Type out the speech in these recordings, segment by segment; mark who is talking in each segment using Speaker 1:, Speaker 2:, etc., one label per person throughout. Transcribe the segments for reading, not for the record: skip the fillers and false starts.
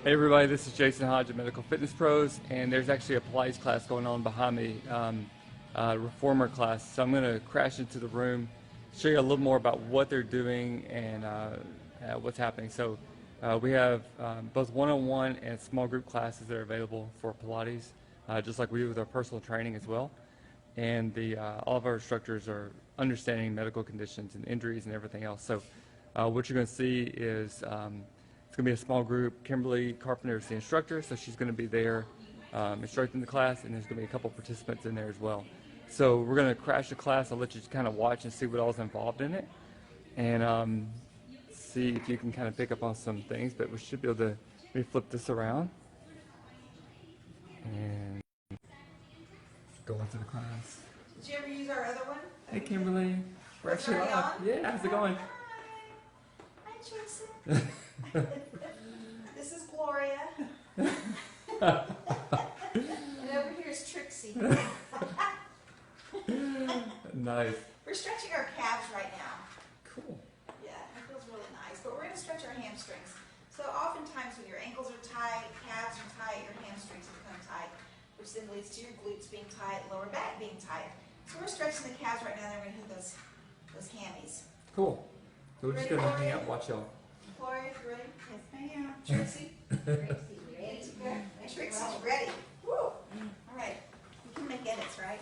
Speaker 1: Hey everybody, this is Jason Hodge of Medical Fitness Pros, and there's actually a Pilates class going on behind me, Reformer class. So I'm going to crash into the room, show you a little more about what they're doing and what's happening. So we have both one-on-one and small group classes that are available for Pilates, just like we do with our personal training as well. And all of our instructors are understanding medical conditions and injuries and everything else. So what you're going to see is it's going to be a small group. Kimberly Carpenter is the instructor, so she's going to be there instructing the class, and there's going to be a couple participants in there as well. So we're going to crash the class. I'll let you kind of watch and see what all's involved in it, and see if you can kind of pick up on some things. But we should be able to, let me flip this around and go into the class.
Speaker 2: Did you ever use our other one?
Speaker 1: Hey Kimberly, we're actually live. Yeah, how's it going?
Speaker 2: Hi, Jason. This is Gloria. And over here is Trixie.
Speaker 1: Nice.
Speaker 2: We're stretching our calves right now.
Speaker 1: Cool.
Speaker 2: Yeah, it feels really nice. But we're going to stretch our hamstrings. So oftentimes when your ankles are tight, calves are tight, your hamstrings become tight, which then leads to your glutes being tight, lower back being tight. So we're stretching the calves right now. Then we're going to hit those hammies.
Speaker 1: Cool. So we're just going to hang out and watch y'all.
Speaker 2: Gloria, you ready? Yes, ma'am. Trixie? Trixie, ready to go. Trixie's ready. Woo! All right. You can make edits, right?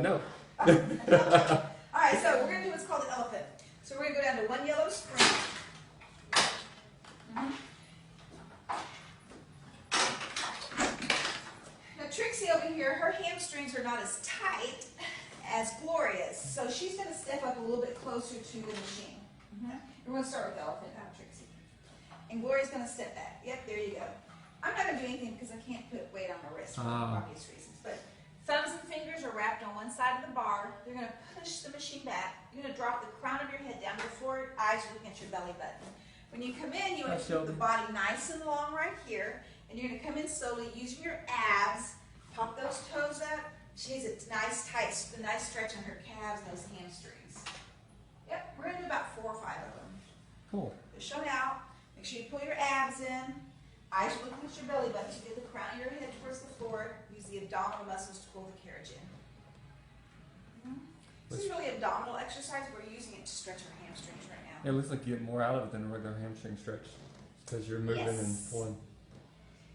Speaker 1: No.
Speaker 2: All right, so we're going to do what's called an elephant. So we're going to go down to one yellow sprint. Now Trixie over here, her hamstrings are not as tight as Gloria's, so she's going to step up a little bit closer to the machine. We're going to start with the elephant, not Trixie. And Gloria's going to step back. Yep, there you go. I'm not going to do anything because I can't put weight on my wrist for obvious reasons. But thumbs and fingers are wrapped on one side of the bar. You're going to push the machine back. You're going to drop the crown of your head down to the floor. Eyes are looking at your belly button. When you come in, you want to keep the body nice and long right here. And you're going to come in slowly using your abs. Pop those toes up. She needs a nice stretch on her calves, those hamstrings. Yep, we're going to do about 4 or 5 of them.
Speaker 1: Cool.
Speaker 2: Push on out. Make sure you pull your abs in. Eyes are looking at your belly button. So get the crown of your head towards the floor. Use the abdominal muscles to pull the carriage in. This is really abdominal exercise. We're using it to stretch our hamstrings right now.
Speaker 1: It looks like you get more out of it than a regular hamstring stretch because you're moving and pulling.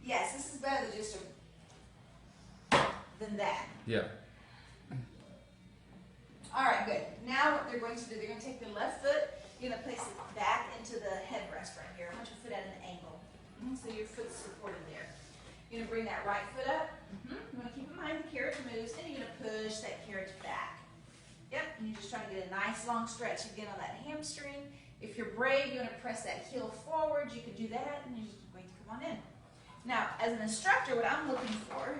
Speaker 2: Yes, this is better than just than that.
Speaker 1: Yeah.
Speaker 2: All right, good. Now what they're going to do, they're going to take their left foot, you're going to place it back into the headrest right here. I want your foot at an angle. So your foot's supported there. You're going to bring that right foot up. You want to keep in mind the carriage moves, and you're going to push that carriage back. Yep, and you're just trying to get a nice long stretch again on that hamstring. If you're brave, you're going to press that heel forward. You can do that, and you're just going to come on in. Now, as an instructor, what I'm looking for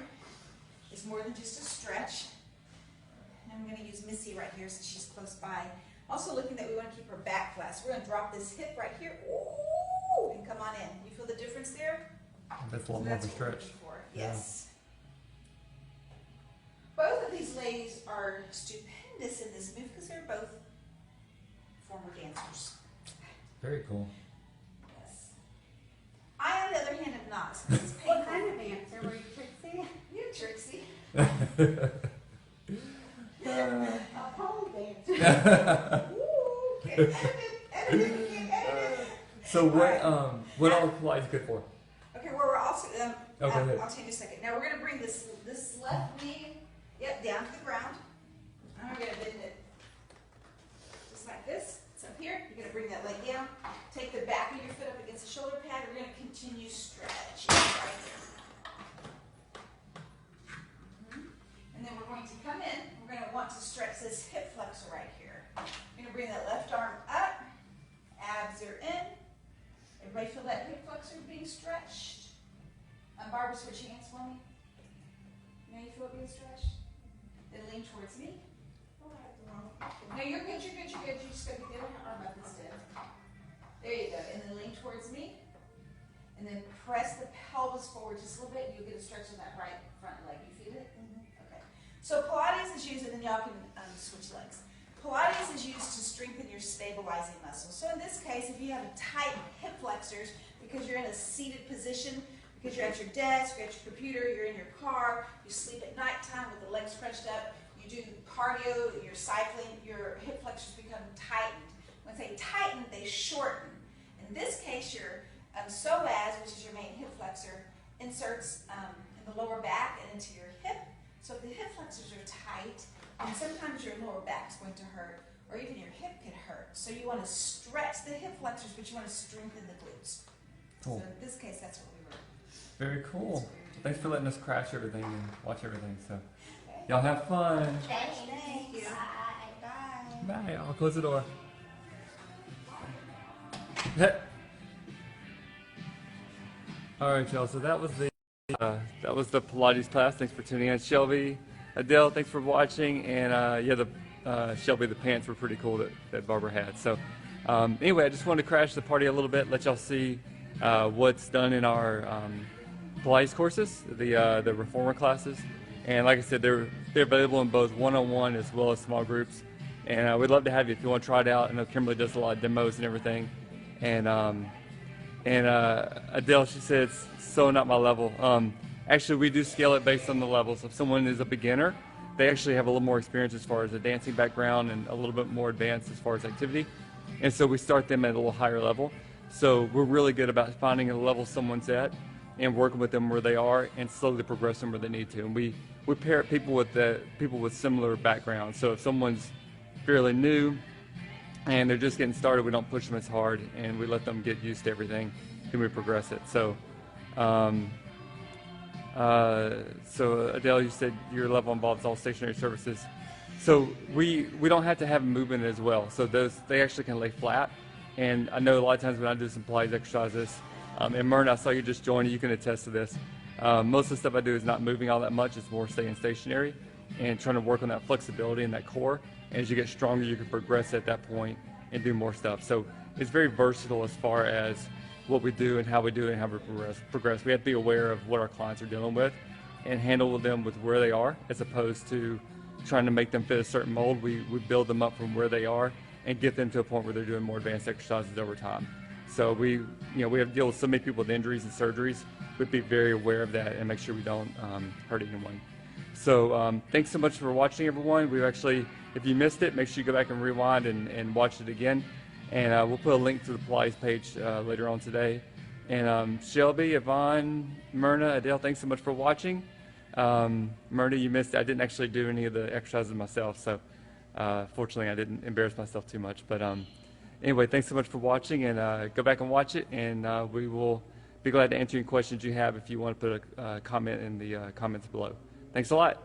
Speaker 2: is more than just a stretch. I'm going to use Missy right here since she's close by. Also looking that we want to keep her back flat. So we're going to drop this hip right here. Ooh, and come on in. You feel the difference there?
Speaker 1: That's a lot more of a stretch.
Speaker 2: Yes. Both of these ladies are stupendous in this move because they're both former dancers.
Speaker 1: Very cool.
Speaker 2: Yes. I, on the other hand, am not. So it's painful.
Speaker 3: What kind of dancer were you, Trixie?
Speaker 2: You're Trixie.
Speaker 3: A pole dancer.
Speaker 2: Ooh, can't edit it.
Speaker 1: So what all Pilates good for?
Speaker 2: Okay, we're also
Speaker 1: go ahead.
Speaker 2: I'll take a second. Now we're going to bring this left knee, down to the ground. And we're going to bend it just like this. It's up here. You're going to bring that leg down. Take the back of your foot up against the shoulder pad. We're going to continue stretching right there. And then we're going to come in. We're going to want to stretch this hip flexor right here. You're going to bring that left arm up. Abs are in. Everybody feel that hip flexor being stretched? Barbara, switch hands for me. Now you feel it being stretched? Then lean towards me. No, you're good, you're good, you're good. You just go get the other arm up instead. There you go. And then lean towards me. And then press the pelvis forward just a little bit. You'll get a stretch on that right front leg. You feel it? Okay. So Pilates is used, and then y'all can switch legs. Pilates is used to strengthen your stabilizing muscles. So in this case, if you have a tight hip flexors because you're in a seated position, because you're at your desk, you're at your computer, you're in your car, you sleep at nighttime with the legs crunched up, you do cardio, you're cycling, your hip flexors become tightened. When they tighten, they shorten. In this case, your psoas, which is your main hip flexor, inserts in the lower back and into your hip. So if the hip flexors are tight, and sometimes your lower back's going to hurt, or even your hip could hurt. So you want to stretch the hip flexors, but you want to strengthen the glutes.
Speaker 1: Cool.
Speaker 2: So in this case, that's what we were.
Speaker 1: Very cool. Thanks for letting us crash everything and watch everything. So, y'all have fun.
Speaker 2: Thank you. Bye.
Speaker 1: Bye. I'll close the door. All right, y'all. So that was the Pilates class. Thanks for tuning in, Shelby. Adele, thanks for watching. And yeah, Shelby, the pants were pretty cool that Barbara had. So anyway, I just wanted to crash the party a little bit, let y'all see what's done in our Pilates courses, the Reformer classes. And like I said, they're available in both one-on-one as well as small groups. And we'd love to have you if you want to try it out. I know Kimberly does a lot of demos and everything. And Adele, she said it's so not my level. Actually, we do scale it based on the levels. If someone is a beginner, they actually have a little more experience as far as a dancing background and a little bit more advanced as far as activity. And so we start them at a little higher level. So we're really good about finding a level someone's at and working with them where they are and slowly progress them where they need to. And we pair people with similar backgrounds. So if someone's fairly new and they're just getting started, we don't push them as hard and we let them get used to everything and we progress it. So so Adele, you said your level involves all stationary surfaces. So we don't have to have movement as well. So they actually can lay flat. And I know a lot of times when I do some Pilates exercises, and Myrna, I saw you just joined, you can attest to this. Most of the stuff I do is not moving all that much, it's more staying stationary and trying to work on that flexibility in that core. And as you get stronger, you can progress at that point and do more stuff. So it's very versatile as far as what we do and how we do it and how we progress. We have to be aware of what our clients are dealing with and handle them with where they are, as opposed to trying to make them fit a certain mold. We build them up from where they are and get them to a point where they're doing more advanced exercises over time. So we have to deal with so many people with injuries and surgeries. We'd be very aware of that and make sure we don't hurt anyone. So thanks so much for watching, everyone. We've actually, if you missed it, make sure you go back and rewind and watch it again. And we'll put a link to the Pilates page later on today. And Shelby, Yvonne, Myrna, Adele, thanks so much for watching. Myrna, you missed it. I didn't actually do any of the exercises myself, so fortunately I didn't embarrass myself too much. But anyway, thanks so much for watching, and go back and watch it, and we will be glad to answer any questions you have if you want to put a comment in the comments below. Thanks a lot.